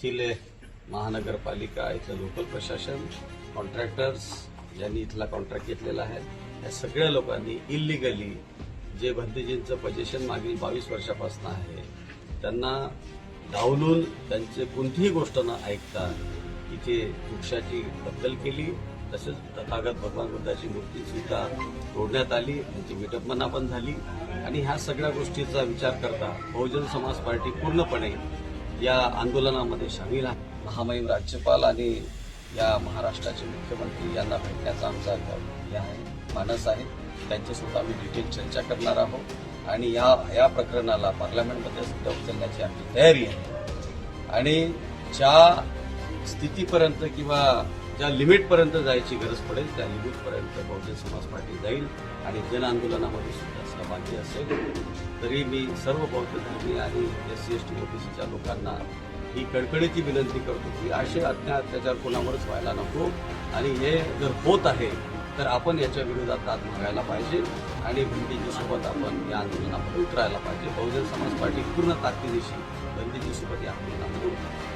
येथील महानगरपालिका, इथलं लोकल प्रशासन, कॉन्ट्रॅक्टर्स ज्यांनी इथला कॉन्ट्रॅक्ट घेतलेला आहे, या सगळ्या लोकांनी इल्लिगली जे भंतेजींचं पोझिशन मागील 22 वर्षापासून आहे त्यांना डावलून त्यांचे कोणतीही गोष्ट न ऐकता इथे वृक्षाची बदल केली. तसेच तथागत भगवान बुद्धाची मूर्ती सुद्धा तोडण्यात आली, त्यांची विटंबना पण झाली. आणि ह्या सगळ्या गोष्टीचा विचार करता बहुजन समाज पार्टी पूर्णपणे या आंदोलनामध्ये सामील आहे. महामहिम राज्यपाल आणि या महाराष्ट्राचे मुख्यमंत्री यांना भेटण्याचा आमचा हे आहे, मानस आहे. त्यांच्यासोबत आम्ही डिटेल चर्चा करणार आहोत आणि या प्रकरणाला पार्लमेंटमध्ये सुद्धा उचलण्याची आमची तयारी आहे. आणि ज्या स्थितीपर्यंत किंवा ज्या लिमिटपर्यंत जायची गरज पडेल त्या लिमिटपर्यंत बहुजन समाज पार्टी जाईल आणि जन आंदोलनामध्ये सुद्धा सहभागी असेल. तरी मी सर्व बौद्ध धर्मीय आणि SC ST OBCच्या लोकांना ही कडकडीची विनंती करतो की असे अत्याचार कोणावरच व्हायला नको आणि हे जर होत आहे तर आपण याच्या विरोधात दाद मागायला पाहिजे आणि भंतेजीसोबत आपण या आंदोलनामध्ये उतरायला पाहिजे. बहुजन समाज पार्टी पूर्ण ताकदीनिशी भंतेजीसोबत या आंदोलनामध्ये उतरते.